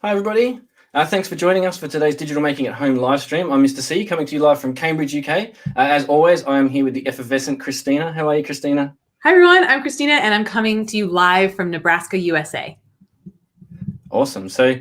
Hi, everybody. Thanks for joining us for today's Digital Making at Home live stream. I'm Mr. C, coming to you live from Cambridge, UK. As always, I am here with the effervescent Christina. How are you, Christina? Hi, everyone. I'm Christina, and I'm coming to you live from Nebraska, USA. Awesome. So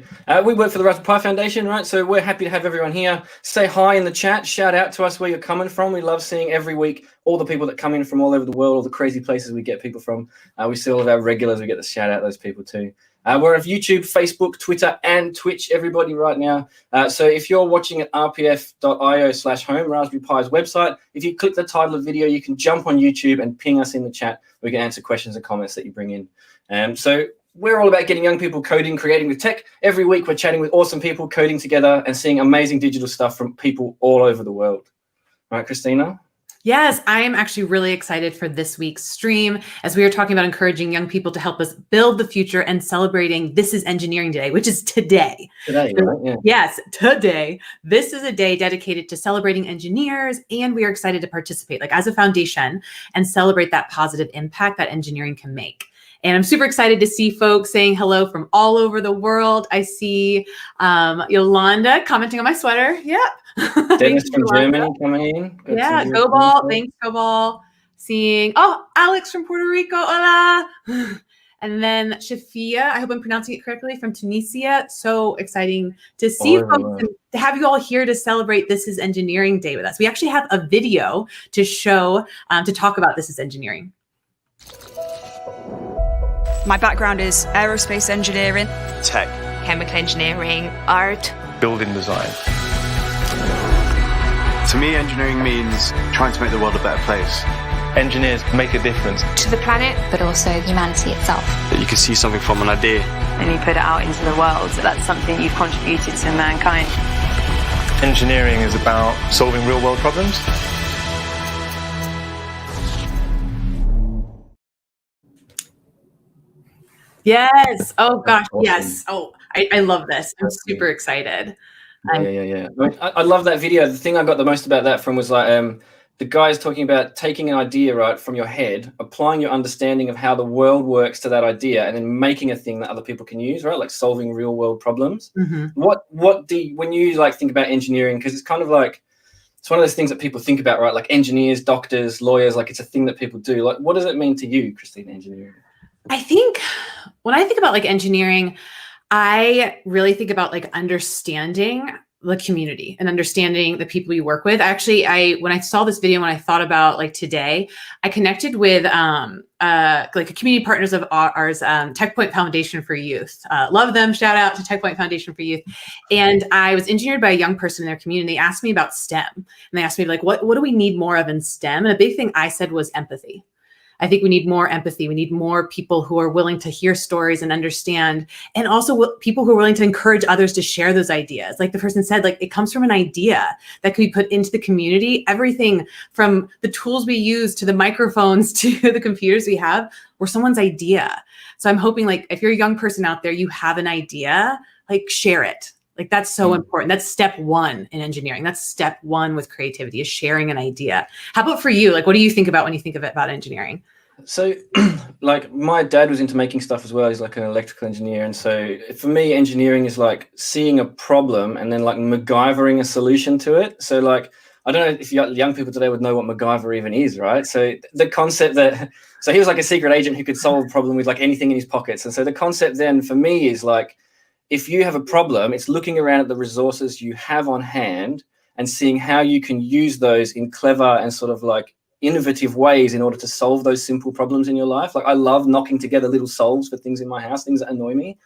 we work for the Raspberry Pi Foundation, right? So we're happy to have everyone here. Say hi in the chat. Shout out to us where you're coming from. We love seeing every week all the people that come in from all over the world, all the crazy places we get people from. We see all of our regulars. We get to shout out those people too. We're on YouTube, Facebook, Twitter, and Twitch, everybody right now. So if you're watching at rpf.io/home, Raspberry Pi's website, if you click the title of the video, you can jump on YouTube and ping us in the chat. We can answer questions and comments that you bring in. So we're all about getting young people coding, creating with tech. Every week we're chatting with awesome people, coding together and seeing amazing digital stuff from people all over the world. All right, Christina? Yes, I am actually really excited for this week's stream as we are talking about encouraging young people to help us build the future and celebrating This is Engineering Day, which is today. Today, right? Yeah. Yes, today. This is a day dedicated to celebrating engineers, and we are excited to participate, like as a foundation, and celebrate that positive impact that engineering can make. And I'm super excited to see folks saying hello from all over the world. I see Yolanda commenting on my sweater. Yep. Dennis from Germany coming in. Yeah, Go Ball. Thanks, Go Ball. Seeing, Alex from Puerto Rico. Hola. And then Shafia, I hope I'm pronouncing it correctly, from Tunisia. So exciting to see folks and to have you all here to celebrate This is Engineering Day with us. We actually have a video to show, to talk about This is Engineering. My background is aerospace engineering, tech, chemical engineering, art, building design. To me, engineering means trying to make the world a better place. Engineers make a difference to the planet, but also humanity itself. That you can see something from an idea and you put it out into the world. So that's something you've contributed to mankind. Engineering is about solving real-world problems. Yes. Oh gosh. Awesome. Yes. Oh, I love this. I'm super excited. Yeah. I love that video. The thing I got the most about that from was like the guys talking about taking an idea right from your head, applying your understanding of how the world works to that idea, and then making a thing that other people can use, right? Like solving real world problems. Mm-hmm. What do you, when you like think about engineering? Because it's kind of like it's one of those things that people think about, right? Like engineers, doctors, lawyers. Like it's a thing that people do. Like what does it mean to you, Christina, engineering? I think when I think about like engineering, I really think about like understanding the community and understanding the people you work with. Actually, when I saw this video, when I thought about like today, I connected with like a community partners of ours, TechPoint Foundation for Youth. Love them. Shout out to TechPoint Foundation for Youth. And I was engineered by a young person in their community. They asked me about STEM, and they asked me like, what do we need more of in STEM? And a big thing I said was empathy. I think we need more empathy. We need more people who are willing to hear stories and understand, and also people who are willing to encourage others to share those ideas. Like the person said, like it comes from an idea that could be put into the community. Everything from the tools we use to the microphones to the computers we have were someone's idea. So I'm hoping like if you're a young person out there, you have an idea, like share it. Like that's so important. That's step one in engineering. That's step one with creativity, is sharing an idea. How about for you? Like, what do you think about when you think about engineering? So like my dad was into making stuff as well. He's like an electrical engineer. And so for me, engineering is like seeing a problem and then like MacGyvering a solution to it. So like, I don't know if young people today would know what MacGyver even is, right? So the concept so he was like a secret agent who could solve a problem with like anything in his pockets. And so the concept then for me is like, if you have a problem, it's looking around at the resources you have on hand and seeing how you can use those in clever and sort of like innovative ways in order to solve those simple problems in your life. Like I love knocking together little solves for things in my house, things that annoy me.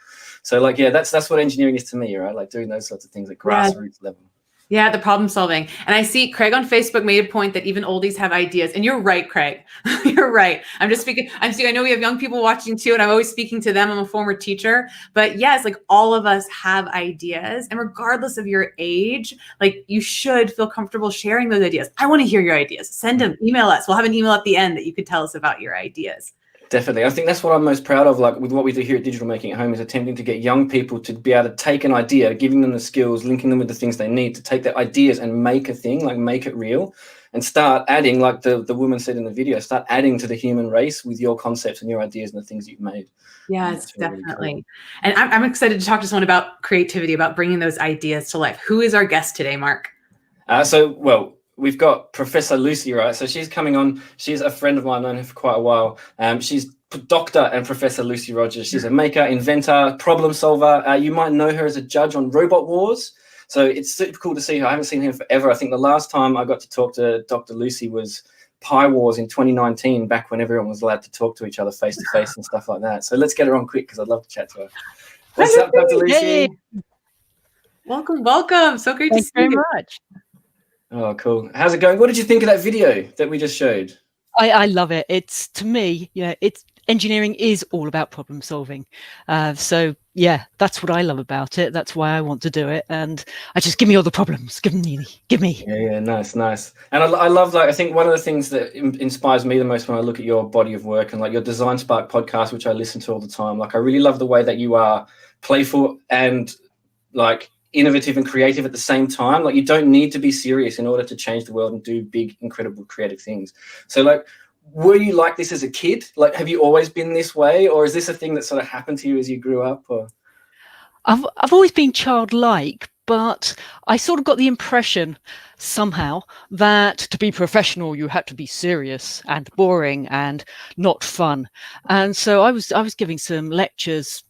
So like, yeah, that's what engineering is to me, right? Like doing those sorts of things at grassroots level. Yeah, the problem solving. And I see Craig on Facebook made a point that even oldies have ideas. And you're right, Craig. You're right. I'm just speaking. I know we have young people watching too, and I'm always speaking to them. I'm a former teacher. But yes, like all of us have ideas. And regardless of your age, like you should feel comfortable sharing those ideas. I want to hear your ideas. Send them, email us. We'll have an email at the end that you could tell us about your ideas. Definitely. I think that's what I'm most proud of, like with what we do here at Digital Making at Home, is attempting to get young people to be able to take an idea, giving them the skills, linking them with the things they need to take their ideas and make a thing, like make it real, and start adding, like the woman said in the video, start adding to the human race with your concepts and your ideas and the things you've made. Yes, really definitely. cool. And I'm excited to talk to someone about creativity, about bringing those ideas to life. Who is our guest today, Mark? Well, we've got Professor Lucy, right? So she's coming on. She's a friend of mine. I've known her for quite a while. She's Dr. and Professor Lucy Rogers. She's a maker, inventor, problem solver. You might know her as a judge on Robot Wars. So it's super cool to see her. I haven't seen her forever. I think the last time I got to talk to Dr. Lucy was Pi Wars in 2019, back when everyone was allowed to talk to each other face to face and stuff like that. So let's get her on quick because I'd love to chat to her. What's up, Dr. Lucy? Hey. Welcome, welcome. So great to see you. Very much. Oh, cool. How's it going? What did you think of that video that we just showed? I love it. It's, to me, it's engineering is all about problem solving. So yeah, that's what I love about it. That's why I want to do it. And I just give me all the problems. Give me. Yeah, nice. And I love, like, I think one of the things that inspires me the most when I look at your body of work and like your Design Spark podcast, which I listen to all the time, like I really love the way that you are playful and like innovative and creative at the same time. Like you don't need to be serious in order to change the world and do big, incredible creative things. So like, were you like this as a kid? Like, have you always been this way, or is this a thing that sort of happened to you as you grew up? Or I've always been childlike, but I sort of got the impression somehow that to be professional, you had to be serious and boring and not fun. And so I was giving some lectures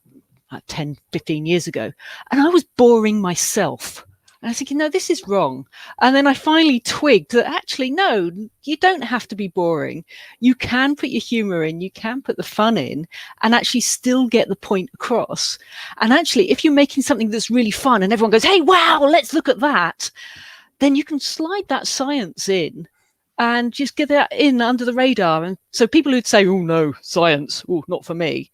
10, 15 years ago, and I was boring myself. And I was thinking, no, this is wrong. And then I finally twigged that actually, no, you don't have to be boring. You can put your humor in, you can put the fun in, and actually still get the point across. And actually, if you're making something that's really fun and everyone goes, hey, wow, let's look at that, then you can slide that science in and just get that in under the radar. And so people who'd say, oh, no, science, oh, not for me,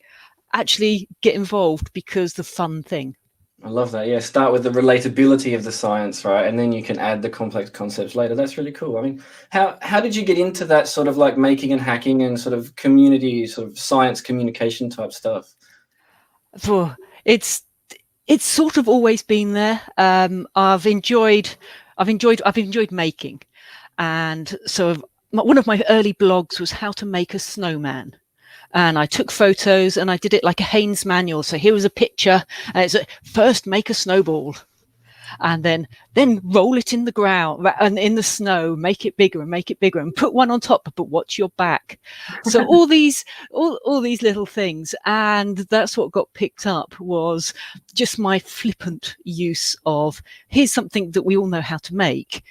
actually get involved because the fun thing. I love that. Yeah, start with the relatability of the science, right? And then you can add the complex concepts later. That's really cool. I mean, how did you get into that sort of like making and hacking and sort of community, sort of science communication type stuff? It's sort of always been there. I've enjoyed making, and so one of my early blogs was how to make a snowman. And I took photos and I did it like a Haynes manual. So here was a picture, and it's first make a snowball, and then roll it in the ground and in the snow, make it bigger and put one on top, but watch your back. So all these little things. And that's what got picked up, was just my flippant use of, here's something that we all know how to make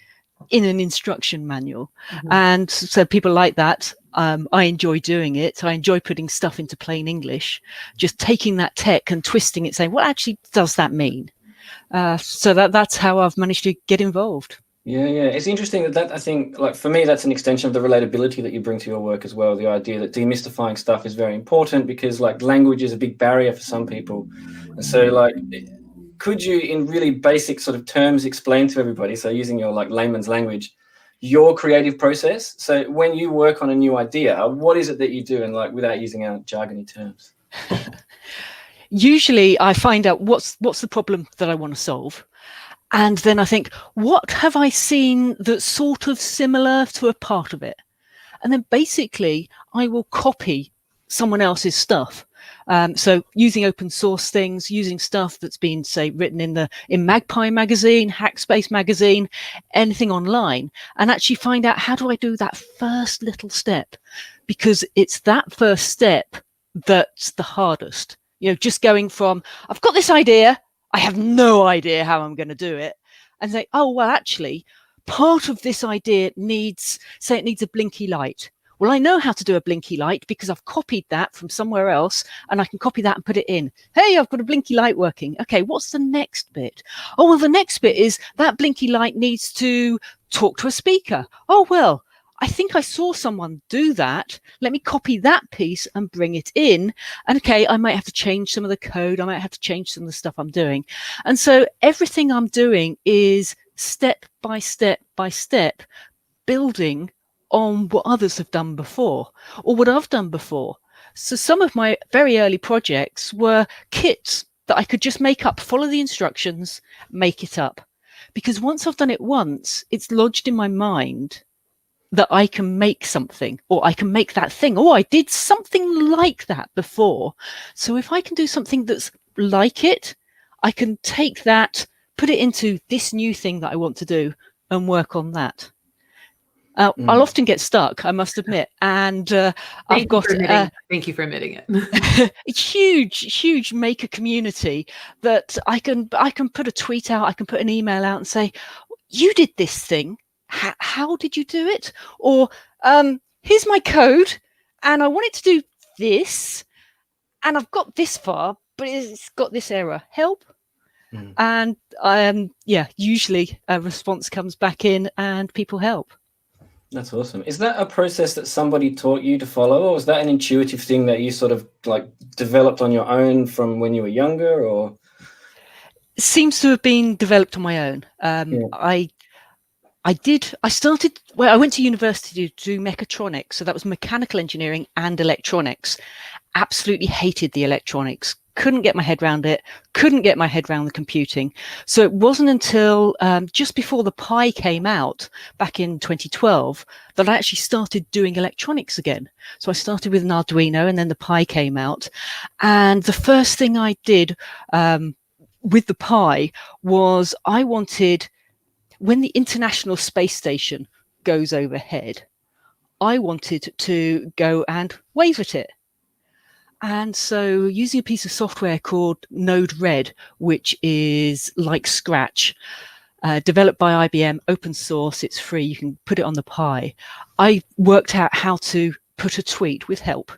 in an instruction manual. Mm-hmm. And so people like that. I enjoy doing it. I enjoy putting stuff into plain English, just taking that tech and twisting it, saying, what actually does that mean? So that's how I've managed to get involved. Yeah. It's interesting that I think, like, for me, that's an extension of the relatability that you bring to your work as well. The idea that demystifying stuff is very important, because like language is a big barrier for some people. And so like, could you in really basic sort of terms explain to everybody, so using your like layman's language, your creative process? So when you work on a new idea, what is it that you do, and like without using our jargony terms? Usually I find out what's the problem that I want to solve. And then I think, what have I seen that's sort of similar to a part of it? And then basically I will copy someone else's stuff. So using open source things, using stuff that's been, say, written in Magpie magazine, Hackspace magazine, anything online, and actually find out, how do I do that first little step? Because it's that first step that's the hardest. Just going from, I've got this idea, I have no idea how I'm going to do it, and say, oh, well, actually, part of this idea needs a blinky light. Well, I know how to do a blinky light because I've copied that from somewhere else, and I can copy that and put it in. Hey, I've got a blinky light working. Okay, what's the next bit? Oh, well, the next bit is that blinky light needs to talk to a speaker. Oh, well, I think I saw someone do that. Let me copy that piece and bring it in. And okay, I might have to change some of the code. I might have to change some of the stuff I'm doing. And so everything I'm doing is step by step by step, building on what others have done before, or what I've done before. So some of my very early projects were kits that I could just make up, follow the instructions, make it up. Because once I've done it once, it's lodged in my mind that I can make something, or I can make that thing. Oh, I did something like that before. So if I can do something that's like it, I can take that, put it into this new thing that I want to do and work on that. I'll often get stuck, I must admit. And I've got thank you for admitting it. a huge maker community that I can put a tweet out, I can put an email out and say, you did this thing. How did you do it? Or here's my code and I want it to do this and I've got this far, but it's got this error. Help. And usually a response comes back in and people help. That's awesome. Is that a process that somebody taught you to follow, or is that an intuitive thing that you sort of like developed on your own from when you were younger? Or it seems to have been developed on my own. I went to university to do mechatronics. So that was mechanical engineering and electronics. Absolutely hated the electronics. Couldn't get my head around it. Couldn't get my head around the computing. So it wasn't until just before the Pi came out back in 2012 that I actually started doing electronics again. So I started with an Arduino and then the Pi came out. And the first thing I did with the Pi was I wanted, when the International Space Station goes overhead, I wanted to go and wave at it. And so using a piece of software called Node-RED, which is like Scratch, developed by IBM, open source, it's free, you can put it on the Pi. I worked out how to put a tweet with help.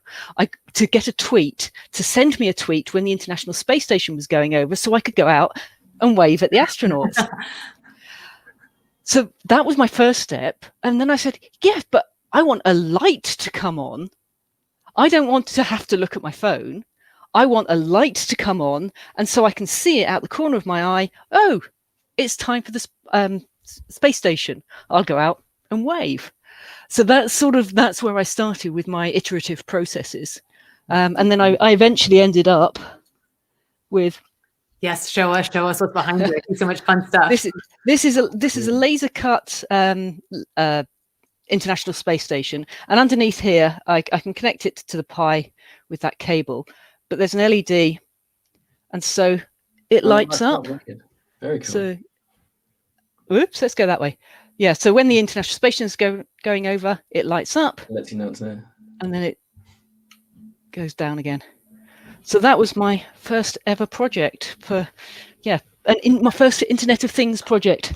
To get a tweet, to send me a tweet when the International Space Station was going over so I could go out and wave at the astronauts. So that was my first step. And then I said, yeah, but I want a light to come on. I don't want to have to look at my phone. I want a light to come on, and so I can see it out the corner of my eye. Oh, it's time for the space station. I'll go out and wave. So that's where I started with my iterative processes. And then I eventually ended up with. Yes, show us what's behind you. I see so much fun stuff. This is a Lasercut International Space Station, and underneath here I can connect it to the Pi with that cable, but there's an LED, and so it lights up. Very cool. So, oops, let's go that way. Yeah, so when the International Space Station is going over, it lights up. It lets you know it's there. And then it goes down again. So that was my first ever project my first Internet of Things project,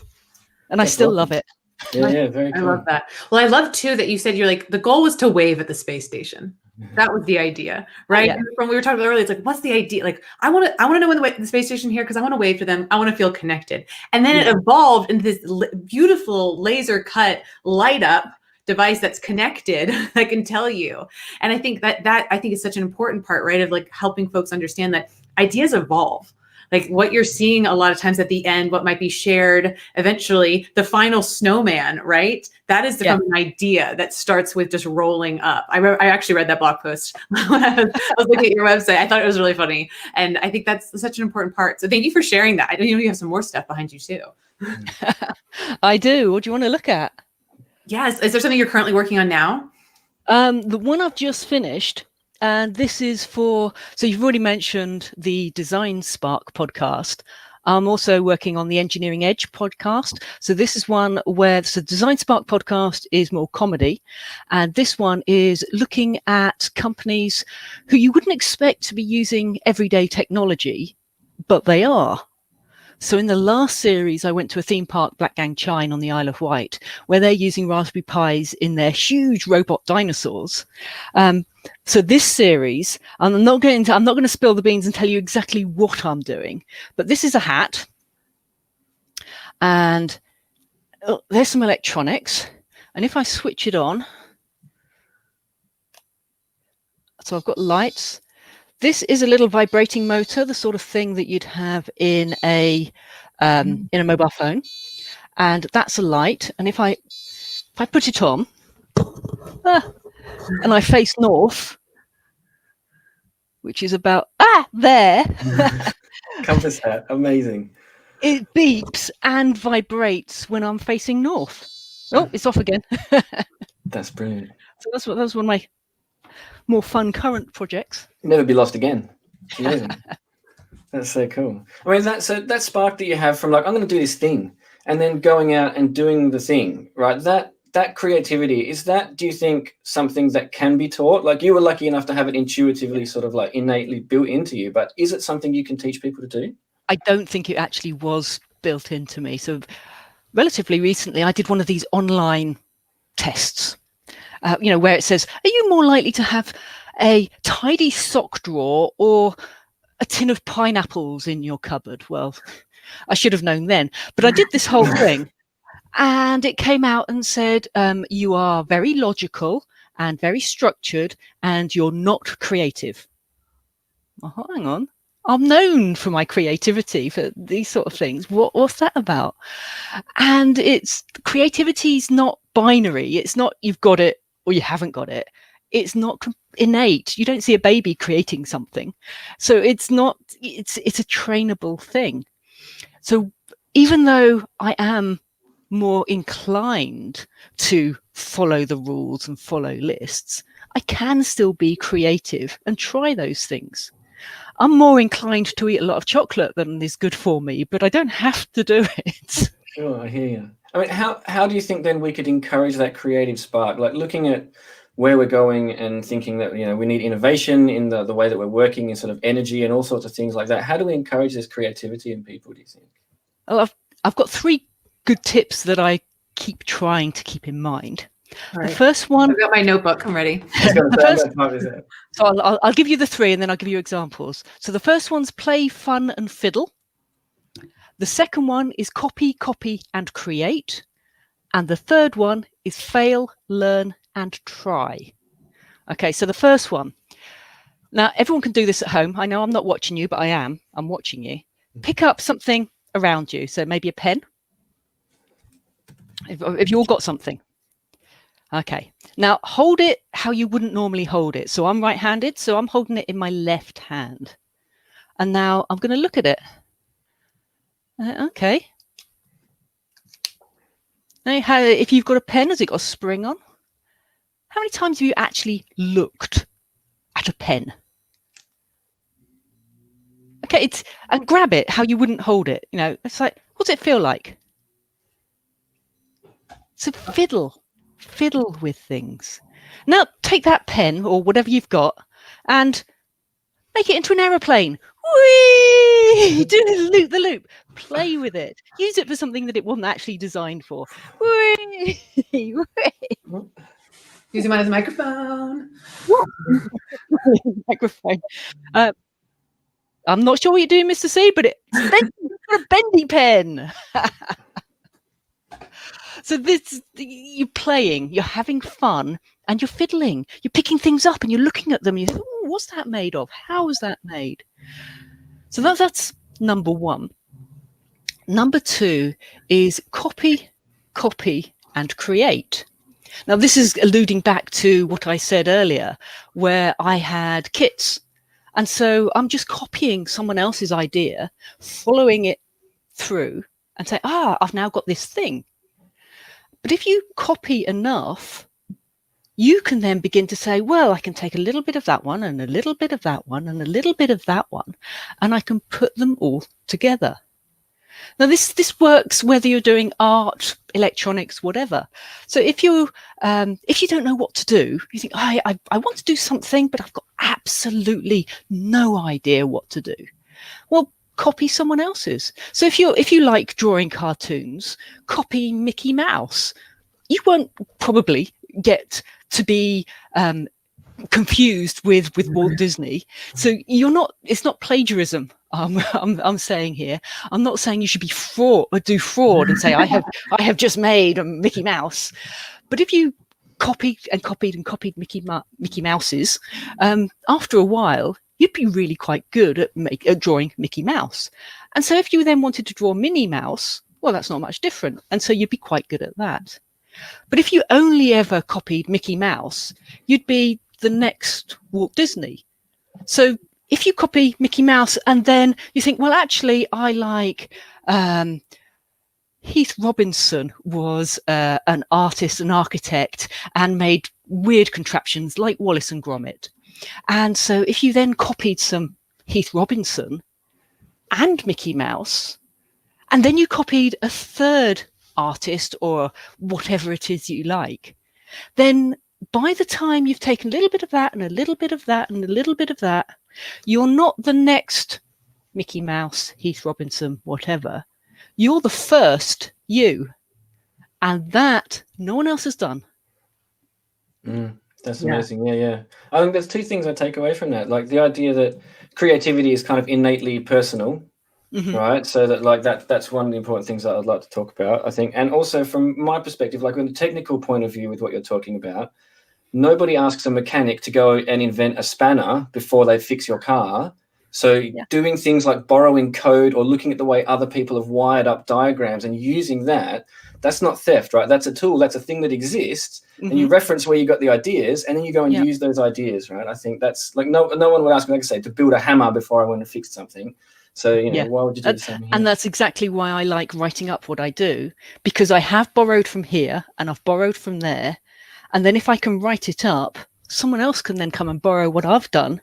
and I still love it. Yeah, very cool. I love that. Well, I love too that you said you're like, the goal was to wave at the space station. That was the idea, right? Yeah. From we were talking about earlier, it's like, what's the idea? Like, I want to know when the space station here because I want to wave to them. I want to feel connected. And then it evolved into this beautiful laser cut light up device that's connected that can tell you. And I think that I think is such an important part, right? Of like helping folks understand that ideas evolve. Like what you're seeing a lot of times at the end, what might be shared eventually, the final snowman, right? That is from an idea that starts with just rolling up. I actually read that blog post when I was looking at your website. I thought it was really funny. And I think that's such an important part. So thank you for sharing that. I know you have some more stuff behind you too. I do. What do you want to look at? Yes. Is there something you're currently working on now? The one I've just finished. And this is so you've already mentioned the Design Spark podcast. I'm also working on the Engineering Edge podcast. So this is one where the Design Spark podcast is more comedy. And this one is looking at companies who you wouldn't expect to be using everyday technology, but they are. So in the last series, I went to a theme park, Black Gang Chine on the Isle of Wight, where they're using Raspberry Pis in their huge robot dinosaurs. So this series, I'm not going to spill the beans and tell you exactly what I'm doing, but this is a hat, and there's some electronics. And if I switch it on, so I've got lights. This is a little vibrating motor, the sort of thing that you'd have in a mobile phone, and that's a light. And if I put it on, and I face north, which is about there. Compass hat, amazing. It beeps and vibrates when I'm facing north. Oh, it's off again. That's brilliant. So that's one of my more fun current projects. Never be lost again. Amazing. That's so cool. I mean, that spark that you have from like, I'm going to do this thing, and then going out and doing the thing, right? That creativity, is that, do you think, something that can be taught? Like, you were lucky enough to have it intuitively sort of like innately built into you, but is it something you can teach people to do? I don't think it actually was built into me. So relatively recently, I did one of these online tests, where it says, are you more likely to have a tidy sock drawer or a tin of pineapples in your cupboard? Well, I should have known then, but I did this whole thing. And it came out and said, you are very logical and very structured, and you're not creative. Oh, hang on. I'm known for my creativity, for these sort of things. What's that about? And creativity is not binary. It's not you've got it or you haven't got it. It's not innate. You don't see a baby creating something. So it's a trainable thing. So even though I am more inclined to follow the rules and follow lists, I can still be creative and try those things. I'm more inclined to eat a lot of chocolate than is good for me, but I don't have to do it. Sure, I hear you. I mean, how do you think then we could encourage that creative spark? Like, looking at where we're going and thinking that, we need innovation in the way that we're working, and sort of energy and all sorts of things like that. How do we encourage this creativity in people, do you think? Well, I've got 3 good tips that I keep trying to keep in mind. Right. The first one, I've got my notebook. I'm ready. So I'll give you the 3 and then I'll give you examples. So the first one's play, fun and fiddle. The second one is copy, and create. And the third one is fail, learn and try. Okay, so the first one. Now, everyone can do this at home. I know I'm not watching you, but I am. I'm watching you. Pick up something around you. So maybe a pen. If you all got something. Okay, now hold it how you wouldn't normally hold it. So I'm right-handed, so I'm holding it in my left hand. And now I'm going to look at it. Okay. Now, if you've got a pen, has it got a spring on? How many times have you actually looked at a pen? Okay, and grab it how you wouldn't hold it. It's like, what's it feel like? So fiddle with things. Now take that pen or whatever you've got and make it into an aeroplane. Whee! Do the loop. Play with it. Use it for something that it wasn't actually designed for. Whee! Using mine as a microphone. Microphone. I'm not sure what you're doing, Mr. C, but it's a bendy pen. So you're playing, you're having fun, and you're fiddling. You're picking things up and you're looking at them. You think, oh, what's that made of? How is that made? So that's number 1. Number 2 is copy, and create. Now, this is alluding back to what I said earlier, where I had kits. And so I'm just copying someone else's idea, following it through, and say, I've now got this thing. But if you copy enough, you can then begin to say, well, I can take a little bit of that one and a little bit of that one and a little bit of that one, and I can put them all together. Now, this works whether you're doing art, electronics, whatever. So if you don't know what to do, you think, I want to do something, but I've got absolutely no idea what to do. Well, copy someone else's. So if you like drawing cartoons, copy Mickey Mouse. You won't probably get to be confused with Walt Disney. So it's not plagiarism. I'm saying here. I'm not saying you should be do fraud and say I have just made a Mickey Mouse. But if you copied Mickey Mouses, after a while, you'd be really quite good at drawing Mickey Mouse. And so if you then wanted to draw Minnie Mouse, well, that's not much different. And so you'd be quite good at that. But if you only ever copied Mickey Mouse, you'd be the next Walt Disney. So if you copy Mickey Mouse and then you think, well, actually, I like Heath Robinson was an artist, an architect, and made weird contraptions like Wallace and Gromit. And so if you then copied some Heath Robinson and Mickey Mouse, and then you copied a third artist or whatever it is you like, then by the time you've taken a little bit of that and a little bit of that and a little bit of that, you're not the next Mickey Mouse, Heath Robinson, whatever. You're the first you. And that no one else has done. That's amazing. Yeah. I think there's two things I take away from that. Like the idea that creativity is kind of innately personal, right? So that like that's one of the important things that I'd like to talk about, I think. And also from my perspective, like on a technical point of view with what you're talking about, nobody asks a mechanic to go and invent a spanner before they fix your car. So doing things like borrowing code or looking at the way other people have wired up diagrams and using that's not theft, right? That's a tool. That's a thing that exists. And you reference where you got the ideas and then you go and use those ideas, right? I think that's like no one would ask me, like I say, to build a hammer before I went and fix something. So, why would you do the same here? And that's exactly why I like writing up what I do, because I have borrowed from here and I've borrowed from there. And then if I can write it up, someone else can then come and borrow what I've done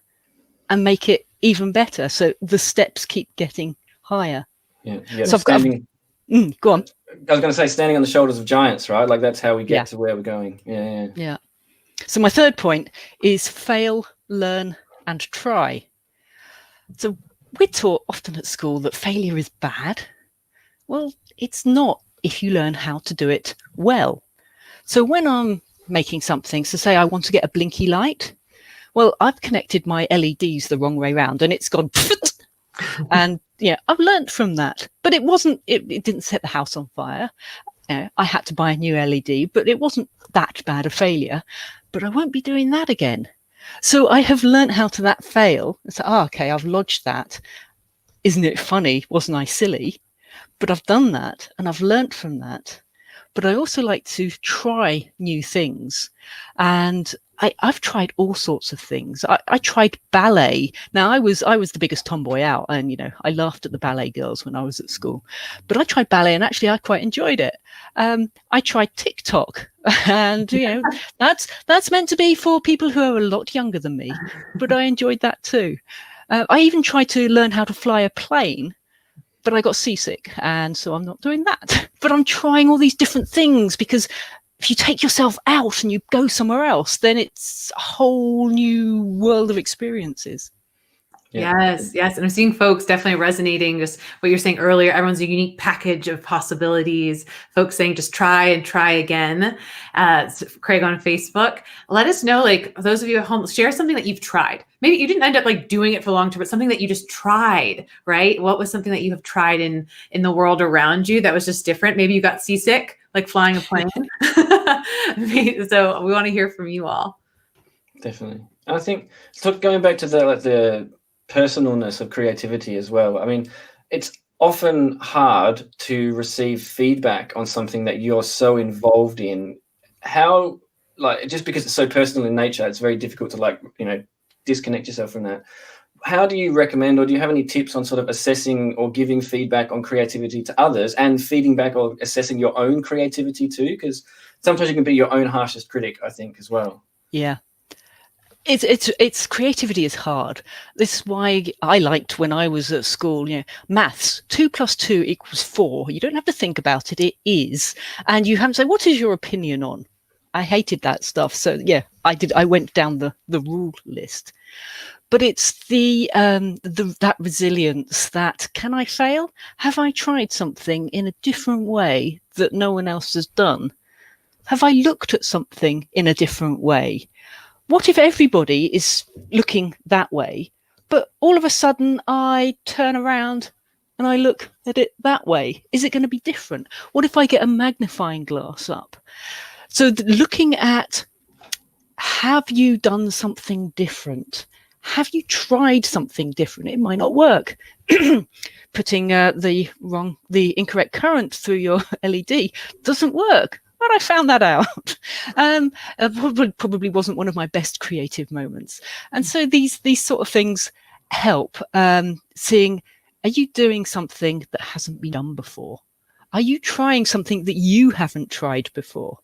and make it even better. So the steps keep getting higher. Yeah. So I've got go on. I was going to say standing on the shoulders of giants, right? Like that's how we get to where we're going. Yeah. So my third point is fail, learn, and try. So we're taught often at school that failure is bad. Well, it's not if you learn how to do it well. So when I'm making something, so say I want to get a blinky light, well, I've connected my LEDs the wrong way around and it's gone and I've learned from that. But it didn't set the house on fire. I had to buy a new LED, but it wasn't that bad a failure. But I won't be doing that again. So I have learned how to that fail. And say, okay, I've lodged that. Isn't it funny? Wasn't I silly? But I've done that and I've learned from that. But I also like to try new things. And I've tried all sorts of things. I tried ballet. Now I was the biggest tomboy out, and I laughed at the ballet girls when I was at school. But I tried ballet, and actually I quite enjoyed it. I tried TikTok, and that's meant to be for people who are a lot younger than me. But I enjoyed that too. I even tried to learn how to fly a plane, but I got seasick, and so I'm not doing that. But I'm trying all these different things because if you take yourself out and you go somewhere else, then it's a whole new world of experiences. Yes. And I'm seeing folks definitely resonating just what you're saying earlier. Everyone's a unique package of possibilities. Folks saying just try and try again. So Craig on Facebook, let us know, like those of you at home, share something that you've tried. Maybe you didn't end up like doing it for long term, but something that you just tried, right? What was something that you have tried in the world around you that was just different? Maybe you got seasick, like flying a plane. So we want to hear from you all. Definitely. And I think going back to the personalness of creativity as well. I mean, it's often hard to receive feedback on something that you're so involved in. How, like, just because it's so personal in nature, it's very difficult to disconnect yourself from that. How do you recommend, or do you have any tips on sort of assessing or giving feedback on creativity to others and feeding back or assessing your own creativity too? Because sometimes you can be your own harshest critic, I think, as well. Yeah. It's creativity is hard. This is why I liked when I was at school, maths, 2 + 2 = 4. You don't have to think about it. It is. And you have to say, what is your opinion on? I hated that stuff. So I did. I went down the rule list. But it's that resilience that, can I fail? Have I tried something in a different way that no one else has done? Have I looked at something in a different way? What if everybody is looking that way, but all of a sudden I turn around and I look at it that way? Is it going to be different? What if I get a magnifying glass up? So looking at, have you done something different? Have you tried something different? It might not work. Putting the incorrect current through your LED doesn't work. But I found that out. It probably wasn't one of my best creative moments. And so these sort of things help seeing, are you doing something that hasn't been done before? Are you trying something that you haven't tried before?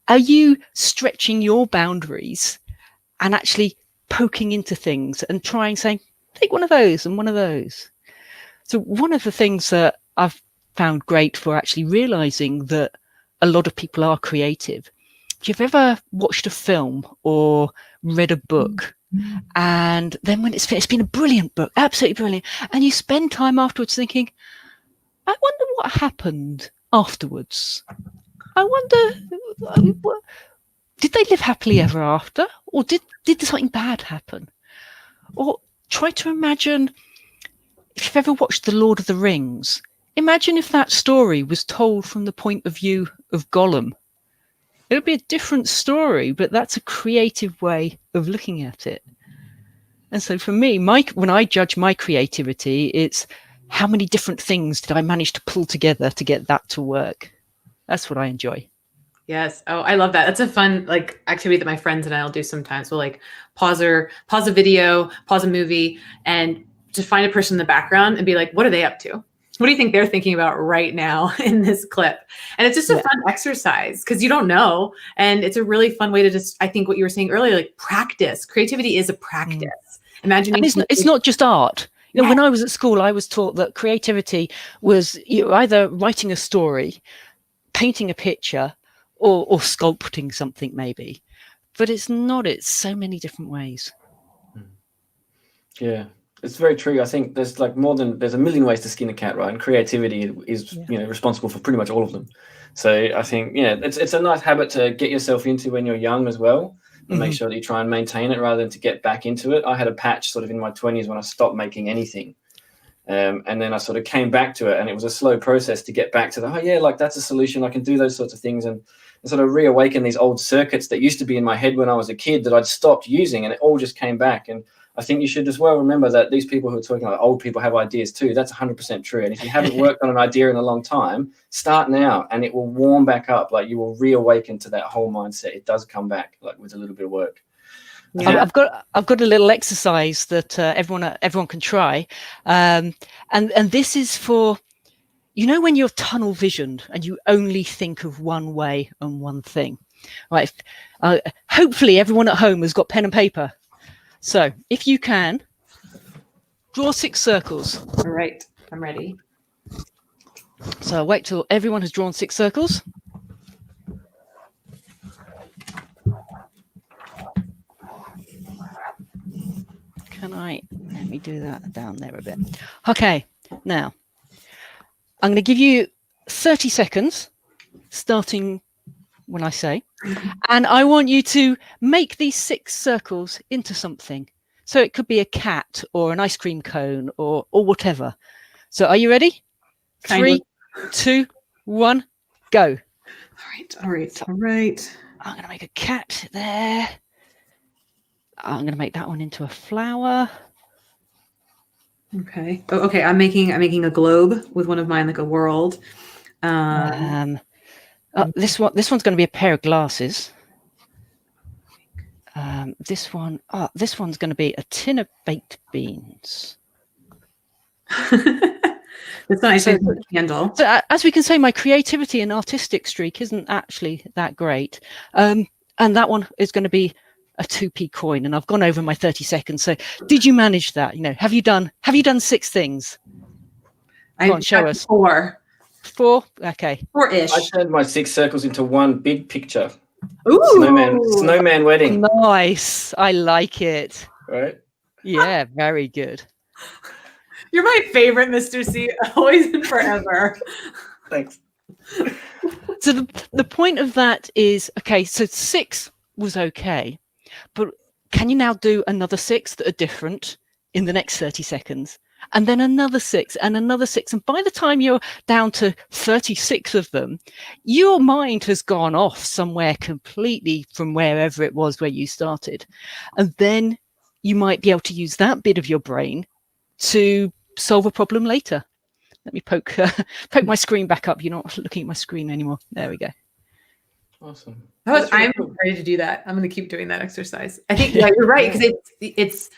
Are you stretching your boundaries and actually poking into things and trying, saying, take one of those and one of those? So one of the things that I've found great for actually realizing that a lot of people are creative. If you've ever watched a film or read a book, and then when it's finished, it's been a brilliant book, absolutely brilliant, and you spend time afterwards thinking, I wonder what happened afterwards. I wonder, did they live happily ever after? Or did something bad happen? Or try to imagine, if you've ever watched The Lord of the Rings, imagine if that story was told from the point of view of Gollum. It would be a different story, but that's a creative way of looking at it. And so for me, when I judge my creativity, it's how many different things did I manage to pull together to get that to work? That's what I enjoy. Yes. Oh, I love that. That's a fun like activity that my friends and I'll do sometimes. We'll like pause a video, pause a movie, and just find a person in the background and be like, what are they up to? What do you think they're thinking about right now in this clip? And it's just a fun exercise because you don't know. And it's a really fun way to just, I think what you were saying earlier, like practice. Creativity is a practice. Imagination. It's not just art. You know, when I was at school, I was taught that creativity was either writing a story, painting a picture, or sculpting something maybe. But it's not. It's so many different ways. Yeah. It's very true. I think there's like there's a million ways to skin a cat, right? And creativity is, responsible for pretty much all of them. So I think, it's a nice habit to get yourself into when you're young as well, and make sure that you try and maintain it rather than to get back into it. I had a patch sort of in my 20s when I stopped making anything. And then I sort of came back to it, and it was a slow process to get back to like that's a solution. I can do those sorts of things and sort of reawaken these old circuits that used to be in my head when I was a kid that I'd stopped using, and it all just came back. And I think you should as well remember that these people who are talking about old people have ideas too. That's 100% true. And if you haven't worked on an idea in a long time, start now and it will warm back up. Like you will reawaken to that whole mindset. It does come back like with a little bit of work. Yeah. I've got a little exercise that everyone can try. And this is for, when you're tunnel visioned and you only think of one way and one thing, right? Hopefully everyone at home has got pen and paper. So if you can, draw 6 circles. All right, I'm ready. So I'll wait till everyone has drawn 6 circles. Let me do that down there a bit. Okay, now I'm going to give you 30 seconds, starting when I say, and I want you to make these 6 circles into something. So it could be a cat or an ice cream cone or whatever. So are you ready? 3, 2, 1, go. All right. I'm going to make a cat there. I'm going to make that one into a flower. Okay. Oh, okay. I'm making a globe with one of mine, like a world. This one's going to be a pair of glasses. This one's going to be a tin of baked beans. It's nice. So, candle. So as we can say, my creativity and artistic streak isn't actually that great. And that one is going to be a 2p coin, and I've gone over my 30 seconds. So did you manage that? Have you done 6 things? Come on, show us. 4. 4? Okay. 4-ish. I turned my 6 circles into one big picture. Ooh. Snowman wedding. Nice. I like it. Right? Yeah, very good. You're my favorite, Mr. C, always and forever. Thanks. So the point of that is, okay, so 6 was okay, but can you now do another 6 that are different in the next 30 seconds? And then another 6 and another 6. And by the time you're down to 36 of them, your mind has gone off somewhere completely from wherever it was where you started. And then you might be able to use that bit of your brain to solve a problem later. Let me poke my screen back up. You're not looking at my screen anymore. There we go. Awesome. I'm ready to do that. I'm going to keep doing that exercise. I think you're right, because it's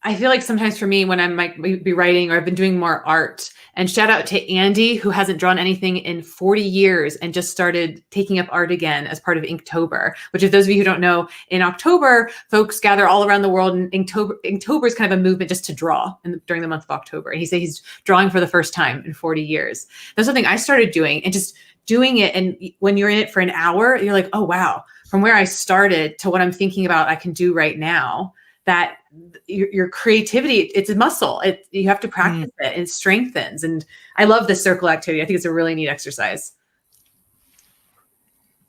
I feel like sometimes for me when I might be writing or I've been doing more art, and shout out to Andy, who hasn't drawn anything in 40 years and just started taking up art again as part of Inktober, which if those of you who don't know, in October, folks gather all around the world, and Inktober is kind of a movement just to draw during the month of October. And he said he's drawing for the first time in 40 years. That's something I started doing, and just doing it. And when you're in it for an hour, you're like, oh, wow, from where I started to what I'm thinking about I can do right now, that your creativity, it's a muscle. You have to practice it, and it strengthens. And I love this circle activity. I think it's a really neat exercise.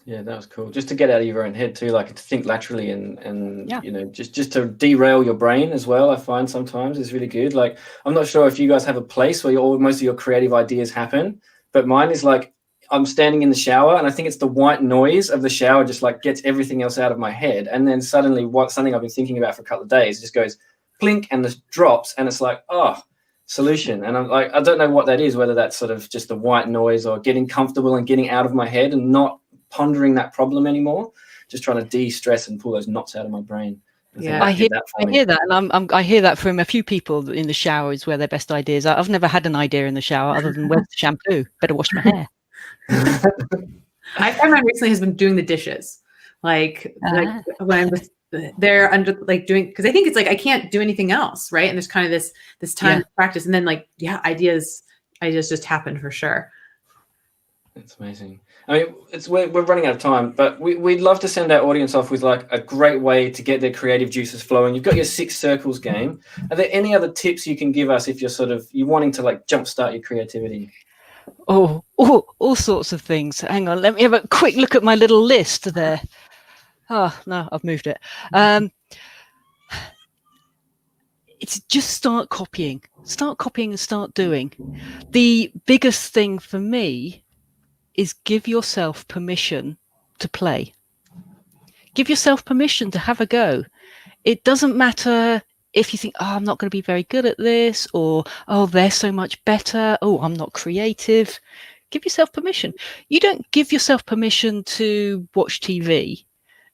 Yeah, that was cool. Just to get out of your own head too, like to think laterally and you know, just to derail your brain as well. I find sometimes is really good. Like, I'm not sure if you guys have a place where most of your creative ideas happen, but mine is like, I'm standing in the shower, and I think it's the white noise of the shower just like gets everything else out of my head. And then suddenly something I've been thinking about for a couple of days just goes clink, and this drops, and it's like, oh, solution. And I'm like, I don't know what that is, whether that's sort of just the white noise or getting comfortable and getting out of my head and not pondering that problem anymore, just trying to de-stress and pull those knots out of my brain. I hear that, and I hear that from a few people in the shower is where their best ideas are. I've never had an idea in the shower other than where's the shampoo? Better wash my hair. I find mine recently has been doing the dishes, like when I'm there under like doing, because I think it's like I can't do anything else, right? And there's kind of this time to practice, and then like ideas just happen for sure. It's amazing. I mean, we're running out of time, but we'd love to send our audience off with like a great way to get their creative juices flowing. You've got your 6 circles game. Are there any other tips you can give us if you're wanting to like jumpstart your creativity? Oh, all sorts of things. Hang on, let me have a quick look at my little list there. Oh, no, I've moved it. It's just start copying and start doing. The biggest thing for me is give yourself permission to play. Give yourself permission to have a go. It doesn't matter if you think, oh, I'm not going to be very good at this, or, oh, they're so much better. Oh, I'm not creative. Give yourself permission. You don't give yourself permission to watch TV.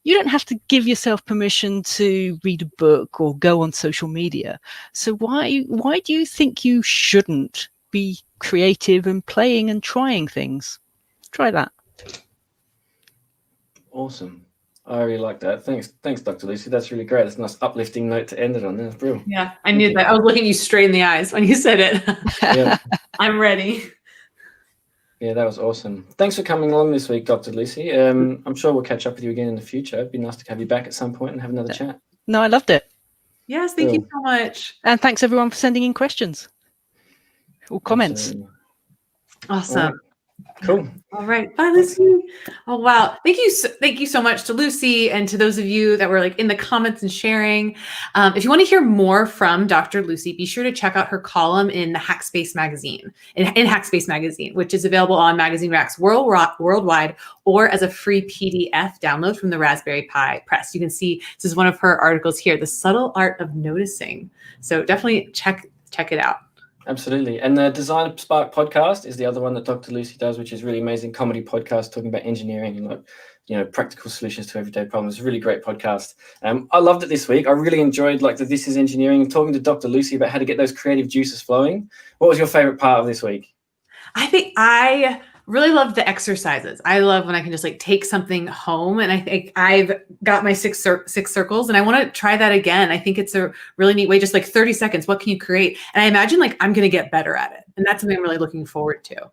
You don't have to give yourself permission to read a book or go on social media. So why do you think you shouldn't be creative and playing and trying things? Try that. Awesome. I really like that. Thanks, Dr. Lucy. That's really great. That's a nice uplifting note to end it on. That's brilliant. Yeah, I knew that. I was looking you straight in the eyes when you said it. Yeah. I'm ready. Yeah, that was awesome. Thanks for coming along this week, Dr. Lucy. I'm sure we'll catch up with you again in the future. It'd be nice to have you back at some point and have another chat. No, I loved it. Yes, thank you so much. And thanks everyone for sending in questions or comments. Absolutely. Awesome. All right. Cool. All right. Bye, Lucy. Oh, wow. Thank you so much to Lucy and to those of you that were like in the comments and sharing. If you want to hear more from Dr. Lucy, be sure to check out her column in the Hackspace magazine, in Hackspace magazine, which is available on magazine racks worldwide or as a free PDF download from the Raspberry Pi Press. You can see this is one of her articles here, The Subtle Art of Noticing. So definitely check it out. Absolutely. And the Design Spark podcast is the other one that Dr. Lucy does, which is really amazing comedy podcast talking about engineering and like, you know, practical solutions to everyday problems. It's a really great podcast. I loved it this week. I really enjoyed like the This is Engineering and talking to Dr. Lucy about how to get those creative juices flowing. What was your favorite part of this week? I think I really love the exercises. I love when I can just like take something home, and I think I've got my six circles and I want to try that again. I think it's a really neat way, just like 30 seconds. What can you create? And I imagine like I'm going to get better at it. And that's something I'm really looking forward to.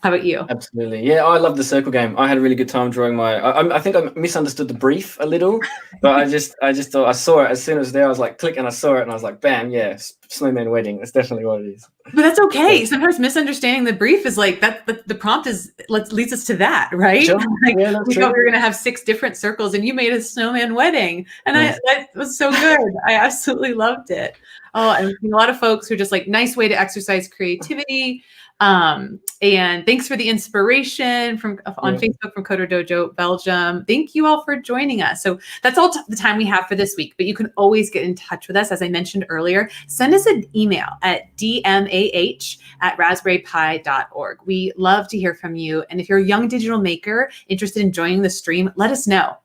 How about you? Absolutely. Yeah, I love the circle game. I had a really good time drawing I think I misunderstood the brief a little, but I just thought I saw it as soon as there. I was like, click, and I saw it, and I was like, bam, yeah, snowman wedding. That's definitely what it is. But that's okay. Sometimes misunderstanding the brief is like that. The prompt is leads us to that, right? Sure. Like, yeah, that's we true. thought we were going to have 6 different circles, and you made a snowman wedding, and that was so good. I absolutely loved it. Oh, and a lot of folks who are just like, nice way to exercise creativity. And thanks for the inspiration on Facebook from Coder Dojo Belgium. Thank you all for joining us. So that's all the time we have for this week, but you can always get in touch with us. As I mentioned earlier, send us an email at dmah@raspberrypi.org. We love to hear from you. And if you're a young digital maker interested in joining the stream, let us know.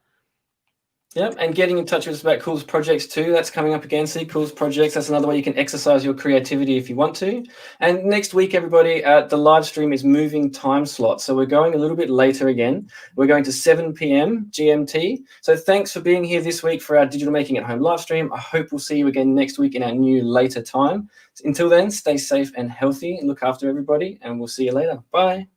Yep, and getting in touch with us about Cool's projects too. That's coming up again. See Cool's projects. That's another way you can exercise your creativity if you want to. And next week, everybody, the live stream is moving time slots. So we're going a little bit later again. We're going to 7 p.m. GMT. So thanks for being here this week for our Digital Making at Home live stream. I hope we'll see you again next week in our new later time. Until then, stay safe and healthy and look after everybody. And we'll see you later. Bye.